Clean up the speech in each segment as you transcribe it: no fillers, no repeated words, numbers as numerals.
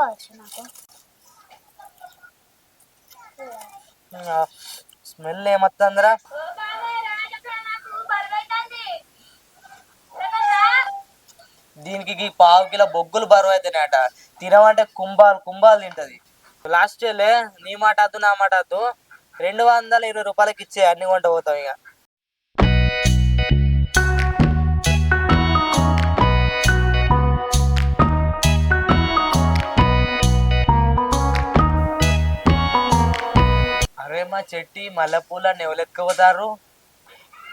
కావచ్చు నాకు. స్మెల్ ఏమొస్తుందిరా? దీనికి పావు కిలో బొగ్గులు బరువు అయితేనేట తినమంటే కుంభాలు కుంభాలు తింటది. లాస్ట్ లే నీ మాట వద్దు నా మాట వద్దు, 220 రూపాయలకి ఇచ్చే అన్ని కొంట పోతాం ఇక. అరే మా చెట్టి మల్లెపూలని ఎవరెత్తుకుపోతారు?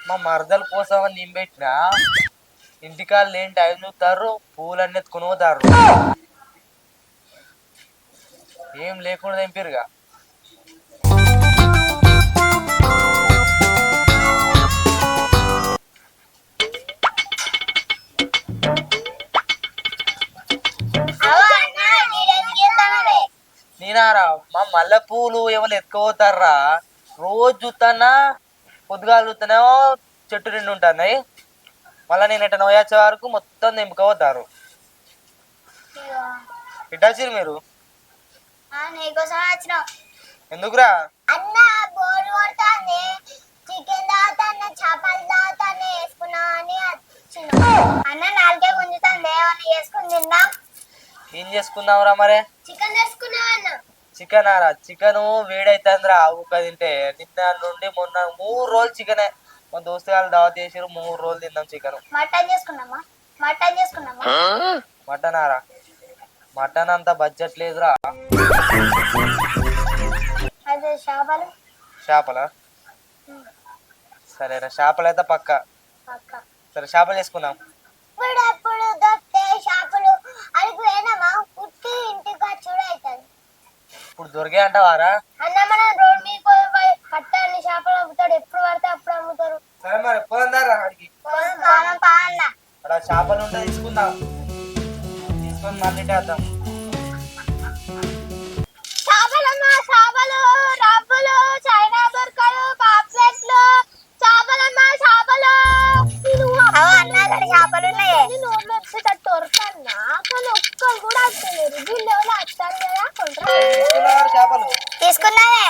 మా మరదల కోసం అని నింపెట్టినా ఇంటికాడ లేని టైం చూస్తారు, పూలన్నీ ఎత్తుకుని పోతారు. ఏం లేకుండా తెంపిరుగా. నేనారా మా మల్లె పూలు ఎవరు ఎత్తుకుపోతారా? రోజు చూస్తానా, పొద్దుగాలు చూస్తానేమో చెట్టు నిండు ఉంటున్నాయి, మళ్ళీ నేను ఎట్లా నోయాచే వరకు మొత్తం తెంపుకపోతారు. ఇటాచిరు మీరు? ఎందుకురా? చికెన్ తాగుతాను, చేపలు తాగుతాను, వేసుకున్నా అని అన్న నాలుగే గుంజుతాను, ఏమన్నా వేసుకుని తిందాం. ఏం చేసుకుందాంరా మరి? చికెన్ వేసుకున్నావు అన్న. చికెన్ ఆరా? చికెన్ వేడైతుందిరా ఊక తింటే. నిన్న నుండి మొన్న 3 రోజులు చికెనే. మా దోస్తు వాళ్ళు దావత్ చేసారు, 3 రోజులు తిన్నాం చికెన్. మటన్ చేసుకున్నామా? మటన్ చేసుకున్నామా? మటన్ ఆరా? మటన్ అంత బడ్జెట్ లేదురా. అదే చేపలు. చేపలా? సరేరా, చేపలు అయితే పక్క. సరే చేపలు చేసుకుందాం. ఇప్పుడు దొరికే చేపలు అడిగి పోయినామా, పుట్టి ఇంటికి చూడు అవుతుంది. ఇప్పుడు దొరికే అంటావారా? అన్న మనం రోడ్ మీద పోయి కట్టాన్ని చేపలు అమ్ముతాడు, ఎప్పుడు పడితే అప్పుడు అమ్ముతారు. సరే మరి పోదారా అడిగి. అక్కడ చేపలు ఉంటే తీసుకుందాం, తీసుకొని మళ్ళీ వేద్దాం. చేపలమ్మా, చేపలు, రవ్వలు, చైనా బొరకలు, పాప్లెట్లు, చేపలమ్మా చేపలు. చేపలు ఉన్నాయి, నోట్లో వచ్చేటట్టు దొరకన్నా కానీ ఒక్కరు కూడా వస్తలేరు. వీళ్ళు ఎవరు వస్తారు కదా, చేపలు తీసుకున్నావే.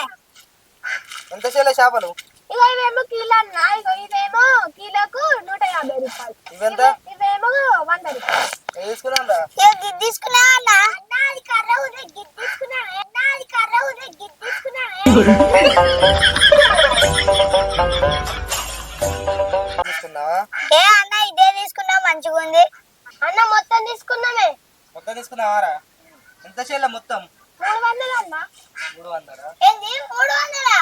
ఎంత చేయాలి చేపలు? ఇగో ఇవేమో కిలో అన్న, ఇగో ఇవేమో కిలోకు 150 రూపాయలు. ఇవెంత? ఇవేమో 100 రూపాయలు. తీసుకున్నా గిద్ది తీసుకున్నావా? నాది కర్ర ఉంది, గిద్ది తీసుకున్నావే. నాది కర్ర ఉంది, గిద్ది తీసుకున్నావే. ఏ అన్న ఇదే తీసుకున్నావు, మంచిగా ఉంది అన్న. మొత్తం తీసుకున్నామే. మొత్తం తీసుకున్నావారా? ఎంత చేయాలి మొత్తం? 300 అన్న. 300? ఏంది 300?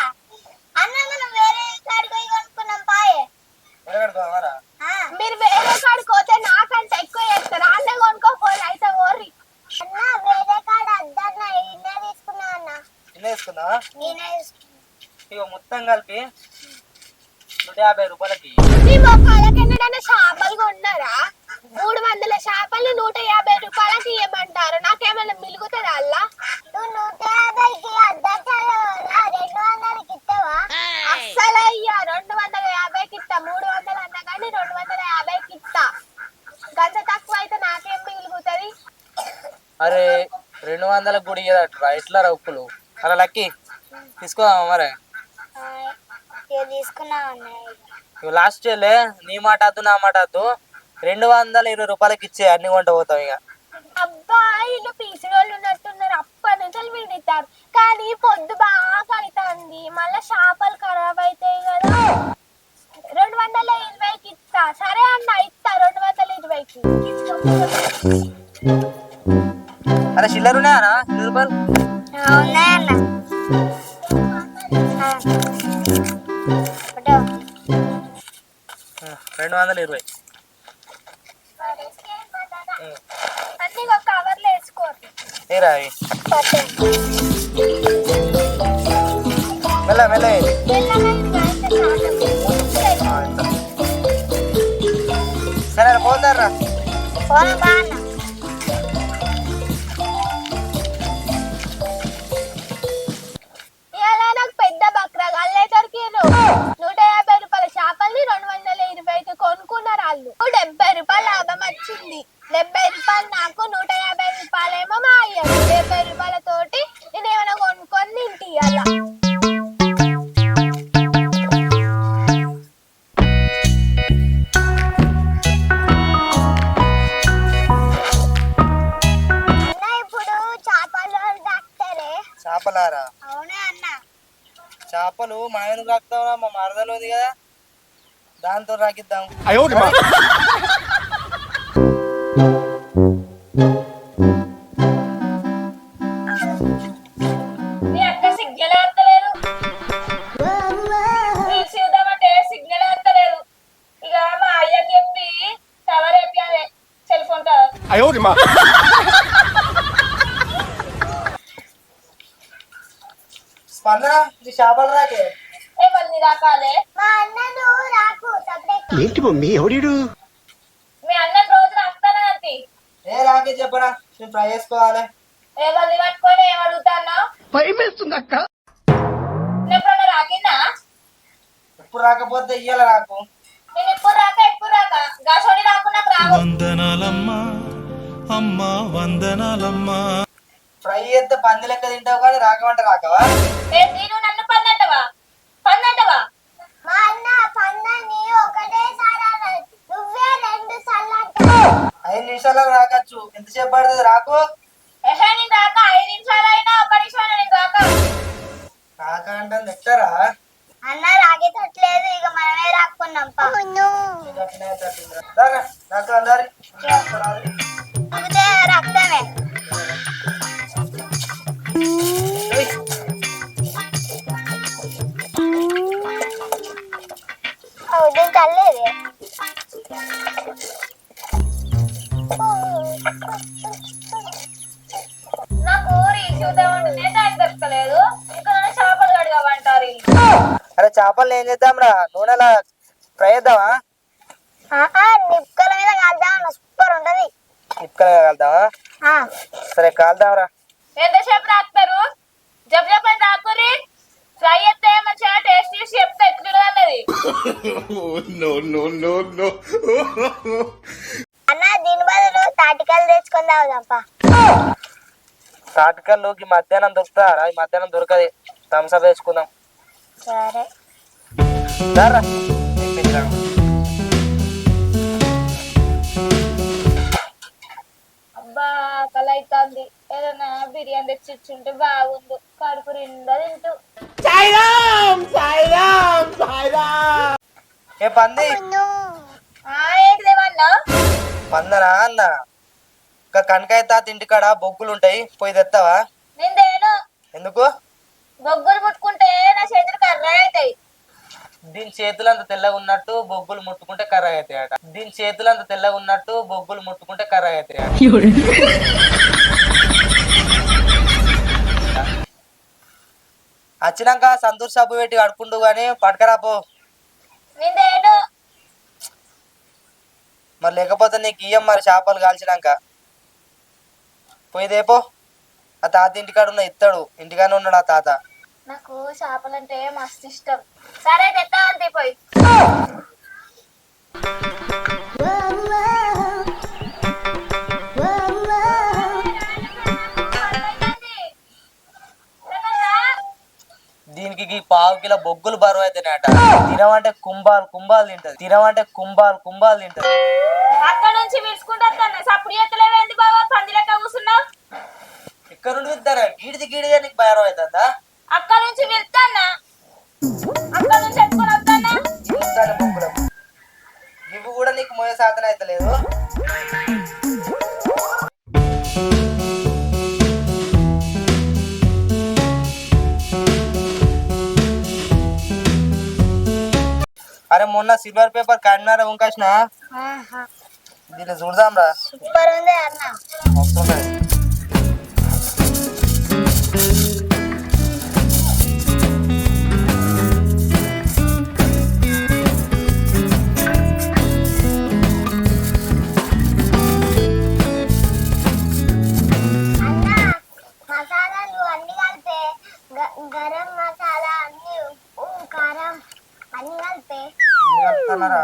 అన్న మనం వేరే కాడికి పోయి కొనుక్కున్నాం పాయే. వేరే మీరు వేరే కాడికి పోతే నాకంటే ఎక్కువ చేస్తారు, అన్నీ కొనుక్కోపోయి అయితే ఓర్రి. అన్న వేరే కాడ అద్దన్న, ఇన్నే తీసుకున్నా అన్న. ఇన్నే తీసుకున్నావా? నేనే తీసుకున్నా. ఇగో మొత్తం కలిపి 150 రూపాయలకి. మీ మొక్కలకి ఎన్నడన్నా చేపలు కొన్నారా? 300 చేపలు 150 రూపాయలకి ఇవ్వమంటారు. నాకేమైనా మిలుగుతుందా అల్లా? 150కి అద్దచాలు 200కి ఇస్తావా? అస్సలు అయ్యా 250కి ఇస్తా. 300 అన్నా కానీ 250కి ఇస్తా. గంట తక్కువ అయితే నాకేం మిలుగుతుంది? అరే 200 గుడి ఇయ్యదట్రా, ఎట్లా రొక్కులు అలా లక్కి తీసుకోదామా మరి? తీసుకున్నావు. లాస్ట్ లే నీ మాట వద్దు నా మాట వద్దు, 220 రూపాయలకి ఇచ్చే అన్ని కొంట పోతాం ఇక. అబ్బా ఇల్లు పీసులోళ్ళు ఉన్నట్టున్నారు, అప్పటి నుంచి వింటారు. కానీ పొద్దు బాగా అవుతుంది, మళ్ళీ చేపలు ఖరాబ్ అవుతాయి కదా. 220కి ఇస్తా. సరే అన్న ఇస్తా 220కి. అరే చిల్లర ఉన్నాయా? 20 రూపాయలు ఉన్నాయన్న. 220. అన్ని ఒక కవర్లో వేసుకోండి. ఏరా మెల్ల మెల్ల. సరే పోతారా? నాకు పెద్ద బక్రా అల్లే దొరికిరు. 150 రూపాయల చేపల్ని 220కి కొనుక్కున్నారు వాళ్ళు. 70 రూపాయలు లాభం వచ్చింది. 70 రూపాయలు నాకు, 150 రూపాయలేమో మా అయ్య. 70 చేపలు మనం ఎందుకు రాకుతావురా, మా మరదలు ఉంది కదా దాంతో రాకిద్దాం. నీ అక్క సిగ్నల్ ఎత్తలేదు, చూద్దామంటే సిగ్నల్ ఎత్తలేదు. ఇక మా అయ్యకి చెప్పి టవర్ వేపియాలి, సెల్ ఫోన్ టవర్. స్పందన ఈ చేపలు రాకే ఎవరిని రాకాలే? మా అన్నను రాకు. ఏంటి మమ్మీ ఎవడీడు? మీ అన్న రోజు రాస్తానా అంతే. ఏ రాకే చెప్పరా, నేను ట్రై చేసుకోవాలి. ఎవరిని పట్టుకొని ఏం అడుగుతాను? భయం వేస్తుంది అక్క. ఎప్పుడన్నా రాకిందా? ఇప్పుడు రాకపోతే ఇయ్యాల రాకు. నేను ఇప్పుడు రాక ఎప్పుడు రాక గాసోడి రాకుండా రావు. వందనాలమ్మా అమ్మా వందనాలమ్మా. ఫ్రై చేస్తే పంది లెక్క తింటావు కానీ రాకమంటే రాకవా? నేను నన్ను పన్నంటవా? మా అన్న పన్నని ఒకటేసారి నువ్వే 2 సార్లు 5 నిమిషాలకు రాకచ్చు, ఎంతసేపు పడుతుంది రాకు? నేను రాక 5 నిమిషాలైనా 1 నిమిషం నేను రాక. రాక అంటే ఎక్కరా అన్న రాగేటట్లేదు, ఇక మనమే రాక్కున్నాం. రక్తమే కల్లేదే. నాకు చూద్దామంటే టైం దొరకలేదు, ఇంకా చేపలు కడగమంటారు. అరే చేపలు ఏం చేద్దాం రా, నూనెలా ఫ్రై చేద్దామా? నిప్పుల మీద కాల్దాం, సూపర్ ఉంటది. నిప్పుకలు కాల్దామా? సరే కాల్దాం రా. ఎంతసేపు రాస్తారు? జబ్బని రాకురి, ఫ్రై చేస్తే మంచిగా టేస్ట్ చేసి చెప్తే ఎట్లుంది అన్నది. అన్న దీని బదులు తాటికాయలు తెచ్చుకొని తాగుదాంపా. తాటికల్లుకి మధ్యాహ్నం దొరుకుతారా? ఈ మధ్యాహ్నం దొరకది, థమ్స్అప్ వేసుకుందాం. సరే అబ్బా కల అవుతుంది. ఏదైనా బిర్యానీ తెచ్చిచ్చుంటే బాగుండు, కడుపు నిండా తింటూ. ఏ పంది ఏంటిదేమన్నా? పందనా అన్న, ఇంకా కనకాయ తాత ఇంటికాడ బొగ్గులు ఉంటాయి, పోయి తెస్తావా? నేను తేను. ఎందుకు? బొగ్గులు ముట్టుకుంటే నా చేతులు కర్ర అవుతాయి. దీని చేతులు అంత తెల్లగా ఉన్నట్టు బొగ్గులు ముట్టుకుంటే కర్ర అవుతాయట. దీని చేతులు అంత తెల్లగా ఉన్నట్టు బొగ్గులు ముట్టుకుంటే కర్ర అవుతాయట. వచ్చినాక సంతూర్ సబ్బు పెట్టి కడుకుంటూ గాని పట్టుకరాపో. నేను తేను. మరి లేకపోతే నీకు ఇయ్యం మరి చేపలు కాల్చినాక. పోయిదేపో, ఆ తాత ఇంటికాడ ఉన్న ఇస్తాడు, ఇంటికానే ఉన్నాడు ఆ తాత. నాకు చేపలంటే మస్తు ఇష్టం. సరే తెస్తా అంతే పోయి. దీనికి పావు కిలో బొగ్గులు బరువు అయితేనేట. తినమంటే కుంభాలు తింటది. అక్కడ నుంచి విడుచుకుంటా సప్పుడు ఎక్కలేవేంది బాబా, పంది లెక్క కూర్చున్నావు. ఇక్కడ నుండి వెళ్తారా? గీడిదే నీకు బరువు అవుతుందా? అక్కడ నుంచి వెళ్తానా, అక్కడ నుంచి ఎత్తుకొని వస్తానా. బొగ్గులకు ఇవి కూడా నీకు మోయ సాధన అయితలేదు. అరే మొన్న సిల్వర్ పేపర్ కడినారా ఉంకాసిన, దీన్ని చూడదాం రా. సూపర్ ఉంది అన్న. వస్తుంటది. మసాలాలు అన్ని కలిపే, గరం మసాలా అన్ని, ఉప్పు కారం అన్ని కలిపే. కలుపుతున్నారా?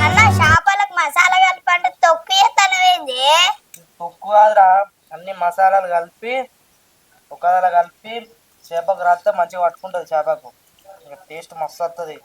అన్న చేపలకు మసాలా కలిపంటే తొక్కు ఎత్తనవేంది? తొక్కు కాదురా, అన్ని మసాలాలు కలిపి ఒకదాల కలిపి చేపకు రాస్తే మంచిగా పట్టుకుంటుంది. చేపకు టేస్ట్ మస్తు వస్తుంది.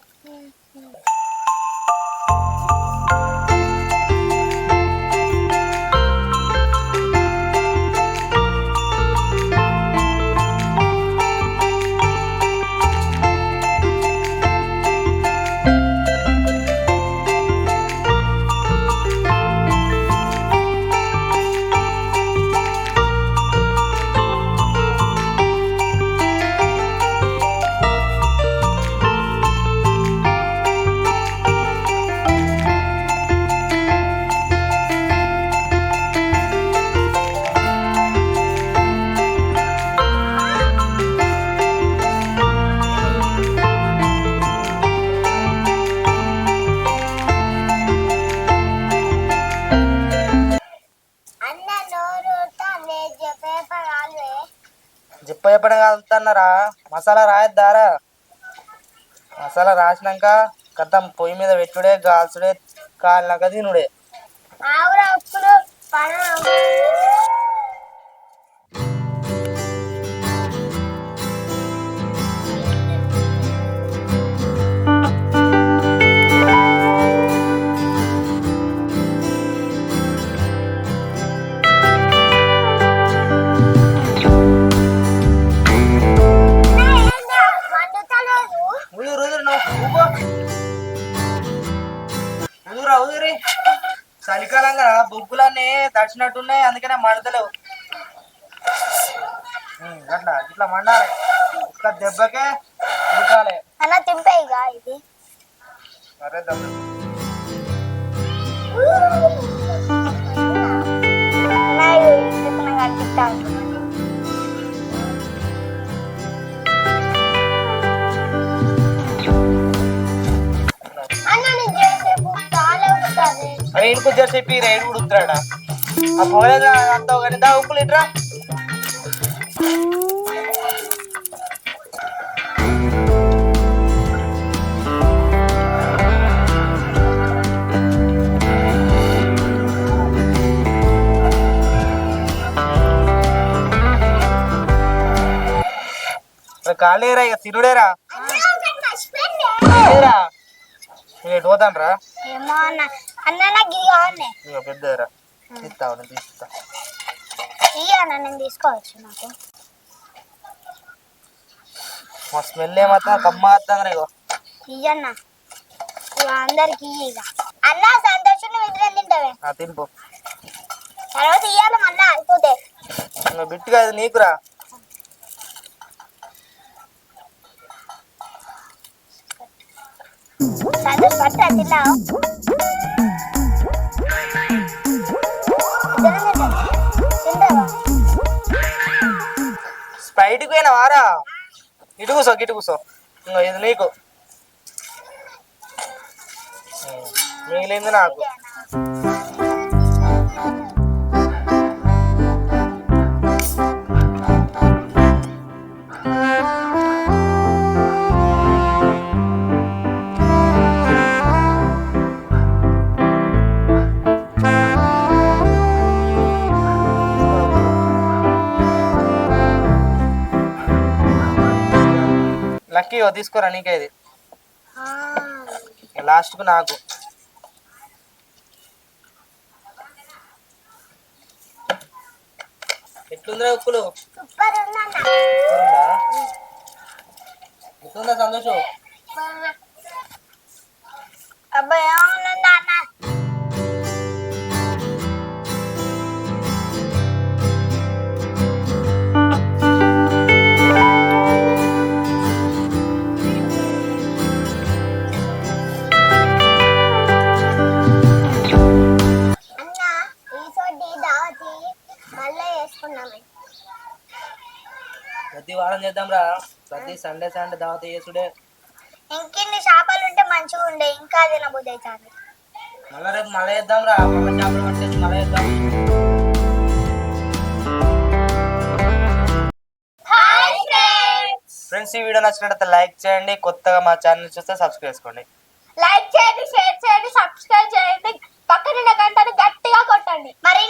భయపడ కలుగుతున్నారా? మసాలా రాయద్దారా? మసాలా రాసినాక కథం పొయ్యి మీద పెట్టుడే, గాల్చుడే, కాలినాక తినుడే. ఆవురా ఉప్పులు పన ఉదురి చలికాలం కదా, బొగ్గులన్నీ తడిచినట్టున్నాయి, అందుకనే మండతలేవు. అట్లా ఇట్లా మండాలి, ఒక్క దెబ్బకే ఉడకాలి. అన్న తింపేయిగా ఇది. సరే దమ్ము. రైలు కొంచెం చెప్పి రైలు ఉడుకుతాడా? ఆ పోలేదు అంతావు కానీ దా ఉప్పులు ఇట్రా. కాలేరా ఇక తిరుడేరా ఎటు పోతానరా? ఏమో అన్న అన్న నాకు ఇది కావాలి. ఇక పెద్దరా ఇస్తావు, నేను తీసుకుంటా. ఇయ్యన్న నేను తీసుకోవచ్చు. నాకు మా స్మెల్ ఏమవుతా కమ్మ వస్తాను. ఇగో ఇయ్యన్న ఇక అందరికి ఇక అన్న సంతోషంగా విగ్రహం తింటావే తినిపో. తర్వాత ఇయ్యాలి మళ్ళా అయిపోతే బిట్టుగా అది నీకురా. సంతోష పట్టు తిన్నావు. స్ప్రైట్కి పోయినా వారా? ఇటు కూసో, గిటు కూసో. ఇంకా ఇది నీకు, మిగిలింది నాకు. లక్కీ తీసుకోరా, నీకే ఇది లాస్ట్ కు నాకు. ఎట్లుందా ఉప్పులు? ఎట్లుందా సంతోషం? అబ్బాయి ఏమన్నా అన్న ప్రతి వారం చేద్దాం రా, ప్రతి సండే సండే దావత చేసుడే. ఇంకిన్ని చేపలు ఉంటే మంచిగా ఉండే, ఇంకా తినబుద్ధి అవుతుంది. మళ్ళా రేపు మళ్ళీ చేద్దాం రా, మళ్ళీ చేపలు పట్టేసి మళ్ళీ చేద్దాం. ఫ్రెండ్స్, ఈ వీడియో నచ్చినట్లయితే లైక్ చేయండి, కొత్తగా మా ఛానల్ చూస్తే సబ్స్క్రైబ్ చేసుకోండి. లైక్ చేయండి, షేర్ చేయండి, సబ్స్క్రైబ్ చేయండి, పక్కన గంటను గట్టిగా కొట్టండి. మరి